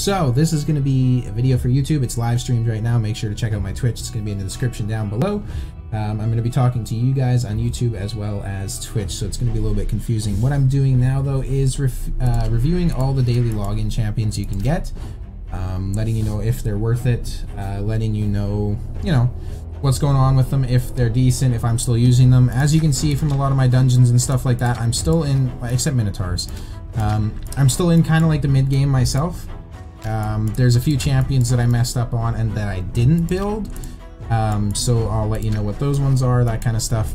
So this is going to be a video for YouTube. It's live streamed right now. Make sure to check out my Twitch. It's going to be in the description down below. I'm going to be talking to you guys on YouTube as well as Twitch, so it's going to be a little bit confusing. What I'm doing now, though, is reviewing all the daily login champions you can get, letting you know if they're worth it, letting you know, what's going on with them, if they're decent, if I'm still using them. As you can see from a lot of my dungeons and stuff like that, I'm still in, except Minotaurs, I'm still in kind of like the mid game myself. There's a few champions that I messed up on and that I didn't build. So I'll let you know what those ones are, that kind of stuff.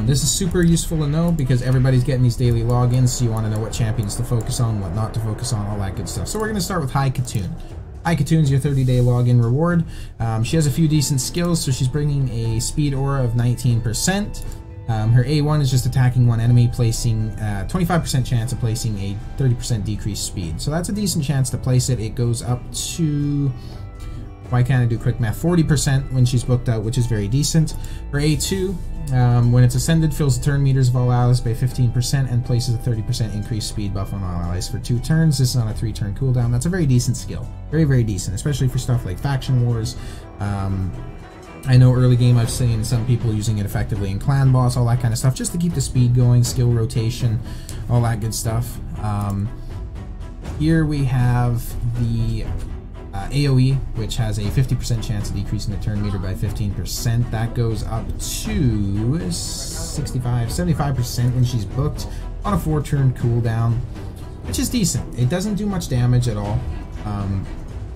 This is super useful to know because everybody's getting these daily logins, so you want to know what champions to focus on, what not to focus on, all that good stuff. So we're going to start with High Katun. High Katun's your 30-day login reward. She has a few decent skills, so she's bringing a speed aura of 19%. Her A1 is just attacking one enemy, placing 25% chance of placing a 30% decreased speed. So that's a decent chance to place it. It goes up to... why can't I do quick math? 40% when she's booked out, which is very decent. Her A2, when it's ascended, fills the turn meters of all allies by 15% and places a 30% increased speed buff on all allies for 2 turns. This is on a 3-turn cooldown. That's a very decent skill. Very, very decent, especially for stuff like faction wars. I know early game I've seen some people using it effectively in clan boss, all that kind of stuff, just to keep the speed going, skill rotation, all that good stuff. Here we have the AoE, which has a 50% chance of decreasing the turn meter by 15%. That goes up to 65, 75% when she's booked on a 4-turn cooldown, which is decent. It doesn't do much damage at all.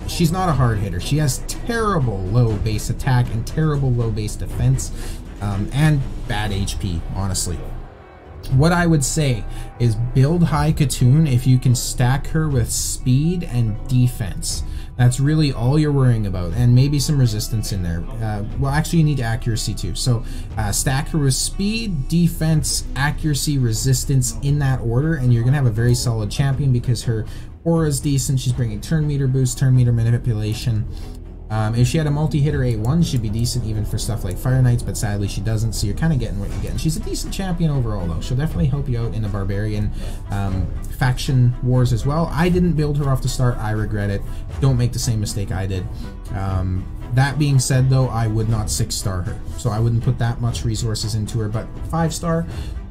She's not a hard hitter. She has terrible low base attack and terrible low base defense, and bad HP, honestly. What I would say is build High Katun if you can stack her with speed and defense. That's really all you're worrying about, and maybe some resistance in there. Well, actually you need accuracy too. So stack her with speed, defense, accuracy, resistance in that order, and you're gonna have a very solid champion because her aura is decent. She's bringing turn meter boost, turn meter manipulation. If she had a multi-hitter A1, she'd be decent even for stuff like Fire Knights, but sadly she doesn't, so you're kind of getting what you're getting. She's a decent champion overall, though. She'll definitely help you out in the Barbarian faction wars as well. I didn't build her off the start. I regret it. Don't make the same mistake I did. That being said, though, I would not 6-star her, so I wouldn't put that much resources into her, but 5-star,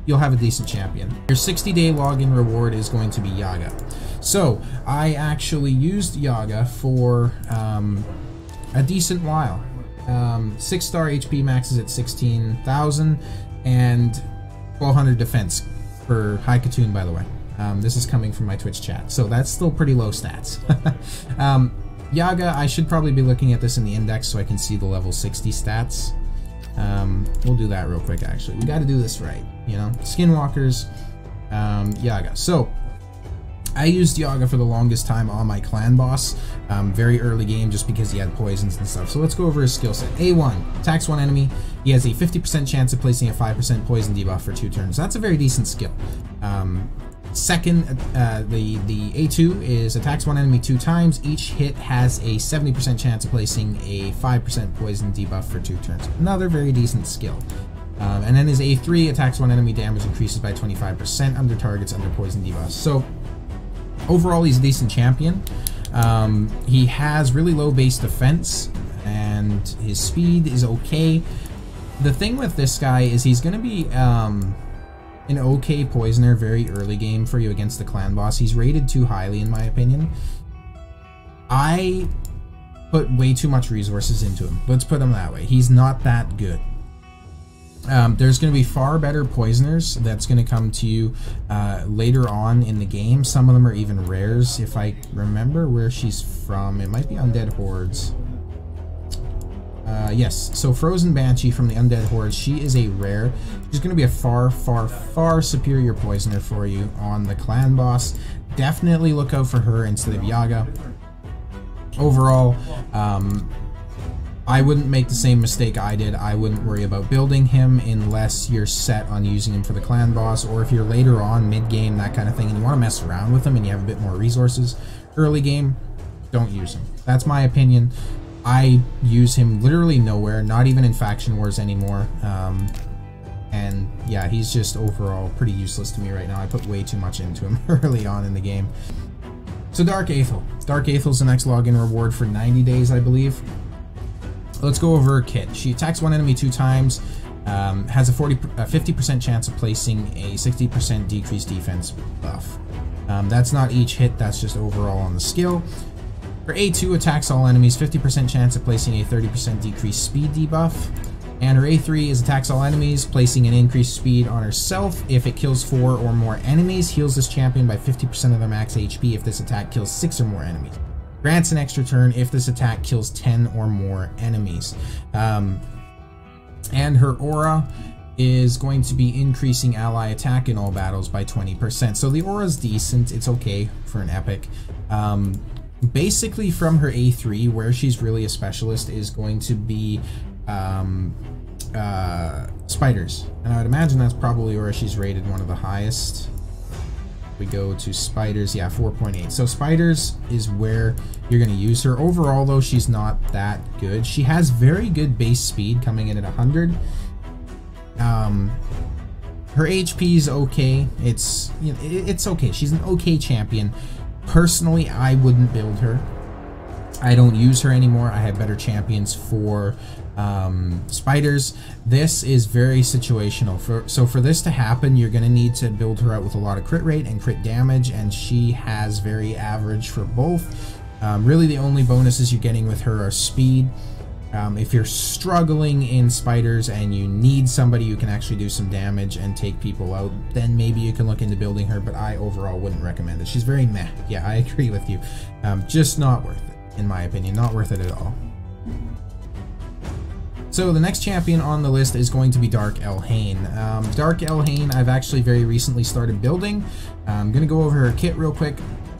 you'll have a decent champion. Your 60-day login reward is going to be Yaga. So I actually used Yaga for a decent while. 6-star HP maxes at 16,000 and 1200 defense for High Katun, by the way. This is coming from my Twitch chat, so that's still pretty low stats. Yaga, I should probably be looking at this in the index so I can see the level 60 stats. We'll do that real quick, actually. We got to do this right, Skinwalkers, Yaga. So I used Yaga for the longest time on my clan boss, very early game, just because he had poisons and stuff. So let's go over his skill set. A1, attacks one enemy. He has a 50% chance of placing a 5% poison debuff for 2 turns. That's a very decent skill. Second, the A2 is attacks one enemy 2 times. Each hit has a 70% chance of placing a 5% poison debuff for 2 turns. Another very decent skill. And then his A3 attacks one enemy, damage increases by 25% under targets under poison debuffs. So overall, he's a decent champion. He has really low base defense, and his speed is okay. The thing with this guy is he's going to be an okay poisoner very early game for you against the clan boss. He's rated too highly, in my opinion. I put way too much resources into him. Let's put him that way. He's not that good. There's going to be far better poisoners that's going to come to you later on in the game. Some of them are even rares. If I remember where she's from, it might be Undead Hordes. Yes, so Frozen Banshee from the Undead Hordes, she is a rare. She's going to be a far, far, far superior poisoner for you on the clan boss. Definitely look out for her instead of Yaga. Overall, I wouldn't make the same mistake I did. I wouldn't worry about building him unless you're set on using him for the clan boss, or if you're later on, mid-game, that kind of thing, and you want to mess around with him and you have a bit more resources. Early game, don't use him. That's my opinion. I use him literally nowhere, not even in faction wars anymore. And yeah, he's just overall pretty useless to me right now. I put way too much into him early on in the game. So Dark Aethel. Dark Aethel's the next login reward for 90 days, I believe. Let's go over her kit. She attacks one enemy 2 times, has a 50% chance of placing a 60% decreased defense buff. That's not each hit, that's just overall on the skill. Her A2 attacks all enemies, 50% chance of placing a 30% decreased speed debuff. And her A3 is attacks all enemies, placing an increased speed on herself. If it kills 4 or more enemies, heals this champion by 50% of their max HP if this attack kills 6 or more enemies. Grants an extra turn if this attack kills 10 or more enemies. And her aura is going to be increasing ally attack in all battles by 20%. So the aura is decent, it's okay for an epic. Basically from her A3, where she's really a specialist is going to be spiders, and I would imagine that's probably where she's rated one of the highest. We go to spiders, yeah, 4.8. So spiders is where you're going to use her. Overall though, she's not that good. She has very good base speed coming in at 100. Her HP is okay. It's, you know, it's okay. She's an okay champion. Personally, I wouldn't build her. I don't use her anymore. I have better champions for spiders. This is very situational. So for this to happen, you're going to need to build her out with a lot of crit rate and crit damage, and she has very average for both. Really the only bonuses you're getting with her are speed. If you're struggling in spiders and you need somebody who can actually do some damage and take people out, then maybe you can look into building her, but I overall wouldn't recommend it. She's very meh. Yeah, I agree with you. Just not worth it, in my opinion. Not worth it at all. So the next champion on the list is going to be Dark Elhane. Dark Elhane I've actually very recently started building. I'm going to go over her kit real quick.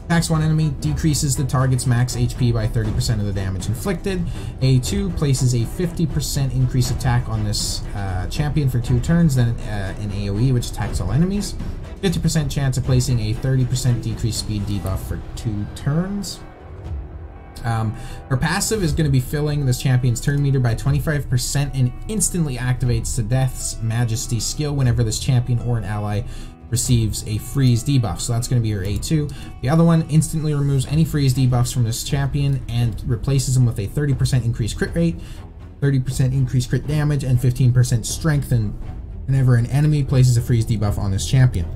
Attacks one enemy, decreases the target's max HP by 30% of the damage inflicted. A2 places a 50% increased attack on this champion for 2 turns, then an AoE which attacks all enemies. 50% chance of placing a 30% decreased speed debuff for 2 turns. Her passive is going to be filling this champion's turn meter by 25% and instantly activates the Death's Majesty skill whenever this champion or an ally receives a freeze debuff. So that's going to be her A2. The other one instantly removes any freeze debuffs from this champion and replaces them with a 30% increased crit rate, 30% increased crit damage, and 15% strength whenever an enemy places a freeze debuff on this champion.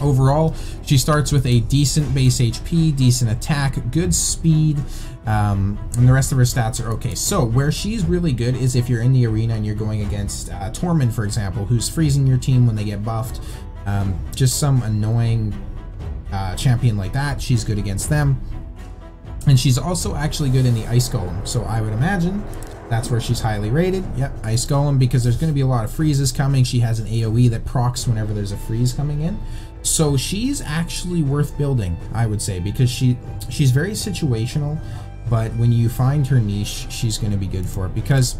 Overall, she starts with a decent base HP, decent attack, good speed, and the rest of her stats are okay. So where she's really good is if you're in the arena and you're going against Tormund, for example, who's freezing your team when they get buffed. Just some annoying champion like that. She's good against them. And she's also actually good in the Ice Golem. So I would imagine that's where she's highly rated. Yep, Ice Golem, because there's going to be a lot of freezes coming. She has an AoE that procs whenever there's a freeze coming in. So she's actually worth building, I would say, because she's very situational, but when you find her niche, she's going to be good for it. Because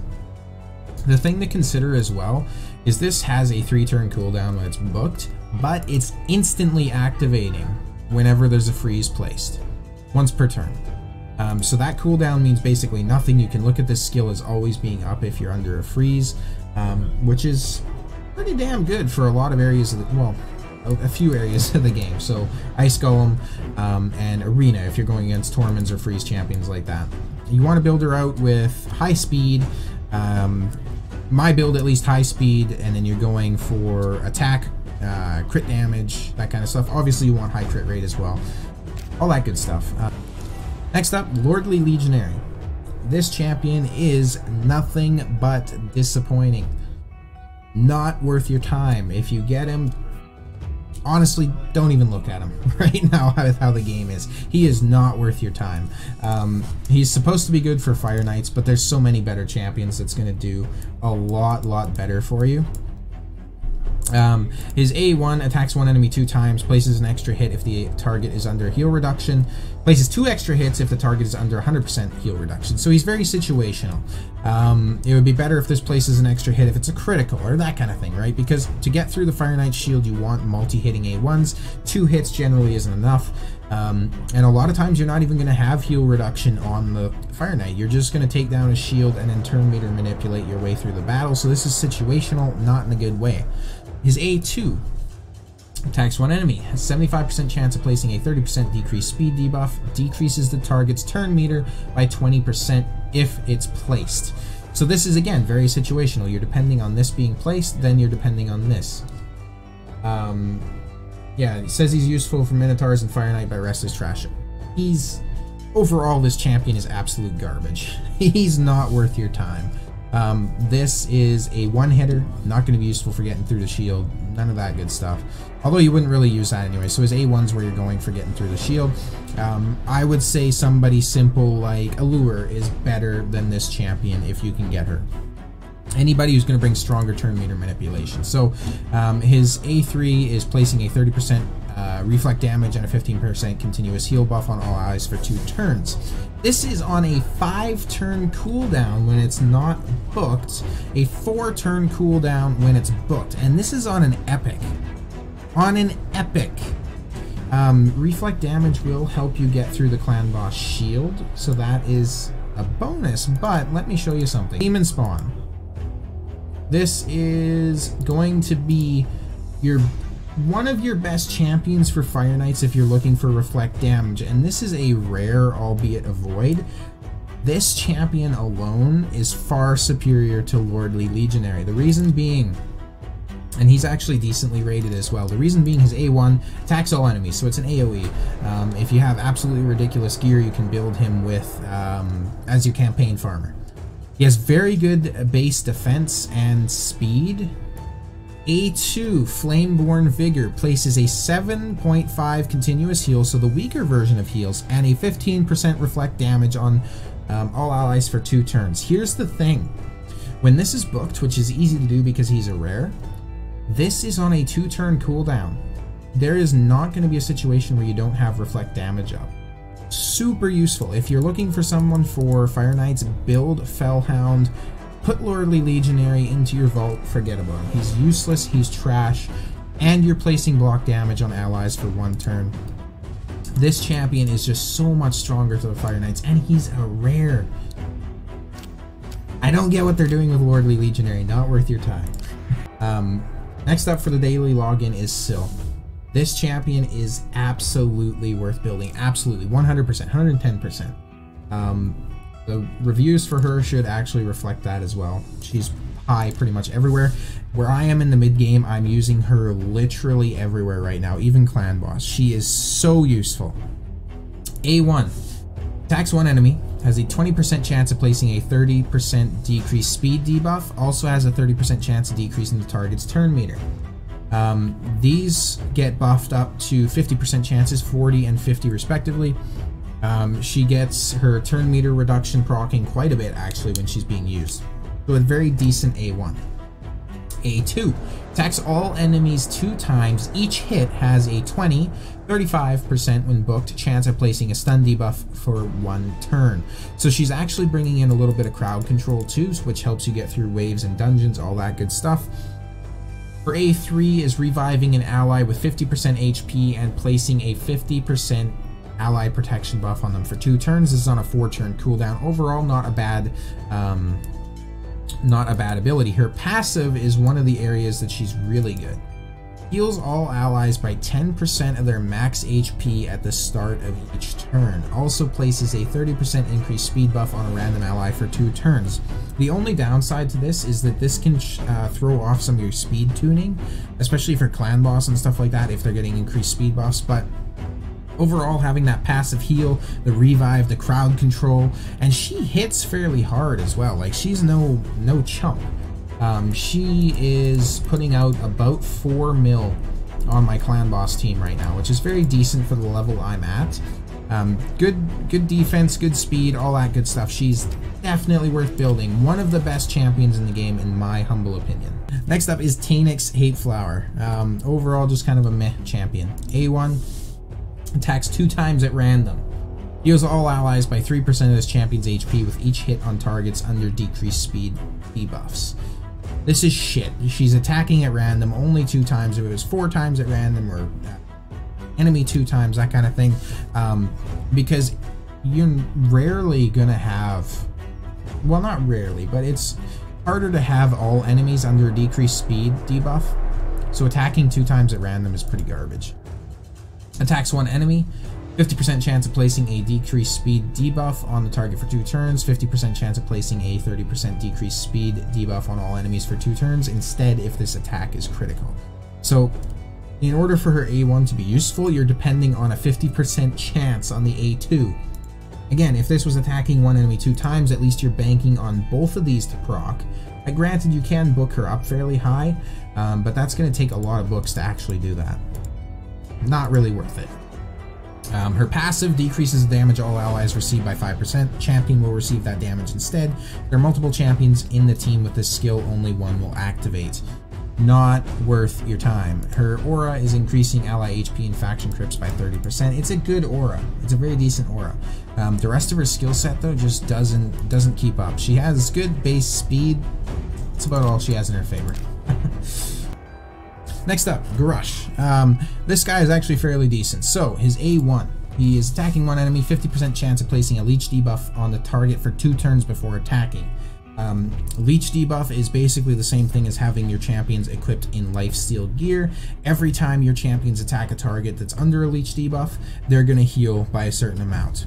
the thing to consider as well is this has a 3-turn cooldown when it's booked, but it's instantly activating whenever there's a freeze placed, once per turn. So that cooldown means basically nothing. You can look at this skill as always being up if you're under a freeze, which is pretty damn good for a lot of areas of the, well, a few areas of the game. So Ice Golem and Arena if you're going against Tormunds or freeze champions like that. You want to build her out with high speed, my build at least high speed, and then you're going for attack, crit damage, that kind of stuff. Obviously you want high crit rate as well, all that good stuff. Next up, Lordly Legionary. This champion is nothing but disappointing. Not worth your time. If you get him, honestly, don't even look at him right now with how the game is. He is not worth your time. He's supposed to be good for Fire Knights, but there's so many better champions that's going to do a lot better for you. His A1 attacks one enemy 2 times, places an extra hit if the target is under heal reduction, places 2 extra hits if the target is under 100% heal reduction. So he's very situational. It would be better if this places an extra hit if it's a critical or that kind of thing, right? Because to get through the Fire Knight shield, you want multi-hitting A1s. 2 hits generally isn't enough. And a lot of times you're not even going to have heal reduction on the Fire Knight. You're just going to take down a shield and then turn meter manipulate your way through the battle. So this is situational, not in a good way. His A2 Attacks one enemy, has 75% chance of placing a 30% decreased speed debuff, decreases the target's turn meter by 20% if it's placed. So this is, again, very situational. You're depending on this being placed, then you're depending on this. Yeah, it says he's useful for Minotaurs and Fire Knight, but rest is trash. Overall, this champion is absolute garbage. He's not worth your time. This is a one-hitter, not going to be useful for getting through the shield, none of that good stuff. Although you wouldn't really use that anyway, so his A1's where you're going for getting through the shield. I would say somebody simple like Allure is better than this champion if you can get her. Anybody who's going to bring stronger turn meter manipulation. So his A3 is placing a 30% reflect damage and a 15% continuous heal buff on all allies for 2 turns. This is on a 5-turn cooldown when it's not booked, a 4-turn cooldown when it's booked, and this is on an epic. On an epic. Reflect damage will help you get through the clan boss shield, so that is a bonus, but let me show you something. Demon Spawn. This is going to be one of your best champions for Fire Knights if you're looking for reflect damage, and this is a rare, albeit a void. This champion alone is far superior to Lordly Legionary. The reason being, and he's actually decently rated as well, the reason being his A1 attacks all enemies, so it's an AoE. If you have absolutely ridiculous gear, you can build him with as your campaign farmer. He has very good base defense and speed. A2, Flameborn Vigor, places a 7.5 continuous heal, so the weaker version of heals, and a 15% reflect damage on all allies for 2 turns. Here's the thing. When this is booked, which is easy to do because he's a rare, this is on a 2-turn cooldown. There is not going to be a situation where you don't have reflect damage up. Super useful. If you're looking for someone for Fire Knights, build Fellhound. Put Lordly Legionary into your vault, forget about him. He's useless, he's trash, and you're placing block damage on allies for 1 turn. This champion is just so much stronger to the Fire Knights, and he's a rare. I don't get what they're doing with Lordly Legionary, not worth your time. Next up for the daily login is Syl. This champion is absolutely worth building, absolutely, 100%, 110%. The reviews for her should actually reflect that as well. She's high pretty much everywhere. Where I am in the mid game, I'm using her literally everywhere right now, even clan boss. She is so useful. A1, attacks 1 enemy, has a 20% chance of placing a 30% decreased speed debuff, also has a 30% chance of decreasing the target's turn meter. These get buffed up to 50% chances, 40 and 50 respectively. She gets her turn meter reduction proccing quite a bit actually when she's being used. So a very decent A1. A2, attacks all enemies 2 times. Each hit has a 20, 35% when booked chance of placing a stun debuff for 1 turn. So she's actually bringing in a little bit of crowd control too, which helps you get through waves and dungeons, all that good stuff. For A3 is reviving an ally with 50% HP and placing a 50% ally protection buff on them for 2 turns. This is on a 4-turn cooldown. Overall, not a bad ability. Her passive is one of the areas that she's really good. Heals all allies by 10% of their max HP at the start of each turn. Also places a 30% increased speed buff on a random ally for 2 turns. The only downside to this is that this can throw off some of your speed tuning, especially for clan boss and stuff like that if they're getting increased speed buffs, but overall, having that passive heal, the revive, the crowd control, and she hits fairly hard as well. Like, she's no chump. She is putting out about 4 mil on my clan boss team right now, which is very decent for the level I'm at. Good defense, good speed, all that good stuff. She's definitely worth building. One of the best champions in the game, in my humble opinion. Next up is Tanik's Hate Flower. Overall, just kind of a meh champion. A1. Attacks 2 times at random. Heals all allies by 3% of this champion's HP with each hit on targets under decreased speed debuffs. This is shit. She's attacking at random only 2 times. If it was 4 times at random or enemy 2 times, that kind of thing. Because you're rarely gonna have, well, not rarely, but it's harder to have all enemies under a decreased speed debuff. So attacking 2 times at random is pretty garbage. Attacks 1 enemy, 50% chance of placing a decreased speed debuff on the target for 2 turns, 50% chance of placing a 30% decreased speed debuff on all enemies for 2 turns, instead if this attack is critical. So in order for her A1 to be useful, you're depending on a 50% chance on the A2. Again, if this was attacking 1 enemy 2 times, at least you're banking on both of these to proc. Granted, you can book her up fairly high, but that's going to take a lot of books to actually do that. Not really worth it. Her passive decreases the damage all allies receive by 5%. Champion will receive that damage instead. There are multiple champions in the team with this skill, only one will activate. Not worth your time. Her aura is increasing ally HP and faction crypts by 30%. It's a good aura. It's a very decent aura. The rest of her skill set though just doesn't keep up. She has good base speed. That's about all she has in her favor. Next up, Grush. This guy is actually fairly decent. So his A1. He is attacking 1 enemy, 50% chance of placing a leech debuff on the target for 2 turns before attacking. Leech debuff is basically the same thing as having your champions equipped in lifesteal gear. Every time your champions attack a target that's under a leech debuff, they're going to heal by a certain amount.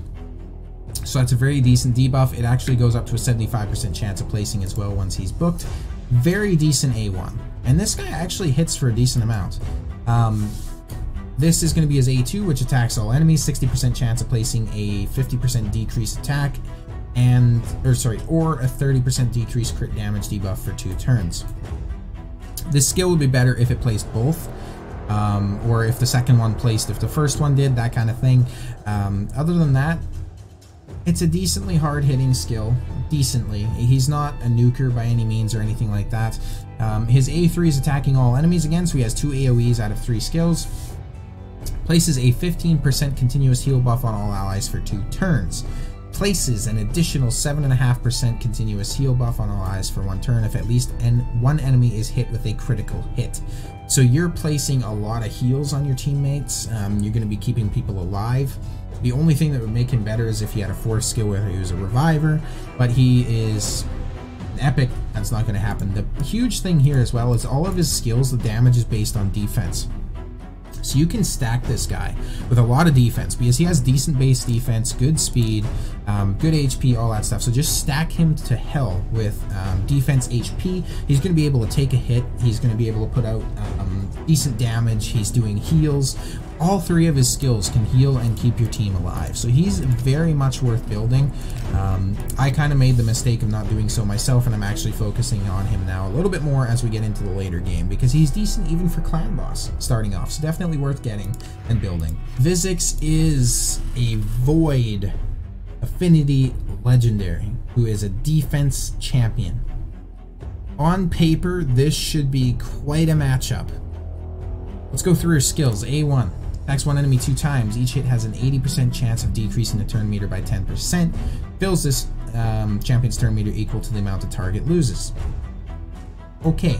So that's a very decent debuff. It actually goes up to a 75% chance of placing as well once he's booked. Very decent A1. And this guy actually hits for a decent amount. This is going to be his A2, which attacks all enemies, 60% chance of placing a 50% decreased attack, or a 30% decreased crit damage debuff for 2 turns. This skill would be better if it placed both, or if the second one placed if the first one did, that kind of thing. Other than that, it's a decently hard-hitting skill. Decently. He's not a nuker by any means or anything like that. His A3 is attacking all enemies again, so he has 2 AoEs out of 3 skills. Places a 15% continuous heal buff on all allies for 2 turns. Places an additional 7.5% continuous heal buff on all allies for 1 turn if at least one enemy is hit with a critical hit. So you're placing a lot of heals on your teammates. You're going to be keeping people alive. The only thing that would make him better is if he had a 4th skill where he was a reviver, but he is an epic. That's not going to happen. The huge thing here as well is all of his skills, the damage is based on defense. So you can stack this guy with a lot of defense because he has decent base defense, good speed, good HP, all that stuff. So just stack him to hell with defense HP. He's going to be able to take a hit. He's going to be able to put out decent damage. He's doing heals. All 3 of his skills can heal and keep your team alive. So he's very much worth building. I kind of made the mistake of not doing so myself, and I'm actually focusing on him now a little bit more as we get into the later game because he's decent even for clan boss starting off. So definitely worth getting and building. Vizix is a Void Affinity Legendary who is a defense champion. On paper, this should be quite a matchup. Let's go through her skills. A1. Attacks 1 enemy 2 times. Each hit has an 80% chance of decreasing the turn meter by 10%. Fills this champion's turn meter equal to the amount the target loses. Okay.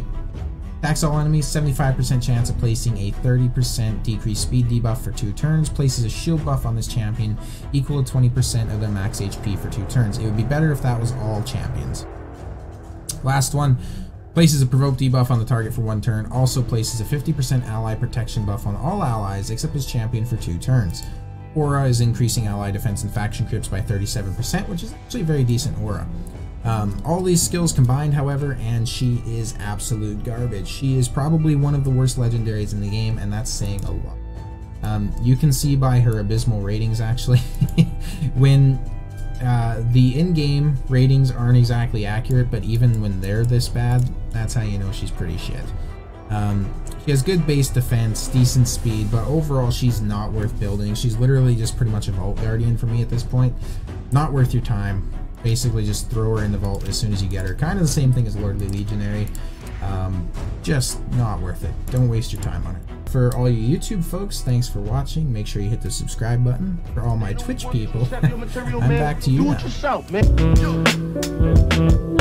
Attacks all enemies. 75% chance of placing a 30% decreased speed debuff for 2 turns. Places a shield buff on this champion equal to 20% of their max HP for 2 turns. It would be better if that was all champions. Last one. Places a provoke debuff on the target for 1 turn. Also places a 50% ally protection buff on all allies except his champion for 2 turns. Aura is increasing ally defense and faction crypts by 37%, which is actually a very decent aura. All these skills combined, however, and she is absolute garbage. She is probably one of the worst legendaries in the game, and that's saying a lot. You can see by her abysmal ratings, actually, when the in-game ratings aren't exactly accurate, but even when they're this bad, that's how you know she's pretty shit. She has good base defense, decent speed, but overall she's not worth building. She's literally just pretty much a Vault Guardian for me at this point. Not worth your time. Basically just throw her in the vault as soon as you get her. Kind of the same thing as Lordly Legionary. Just not worth it. Don't waste your time on it. For all you YouTube folks, thanks for watching. Make sure you hit the subscribe button. For all my Twitch people, I'm back to you now.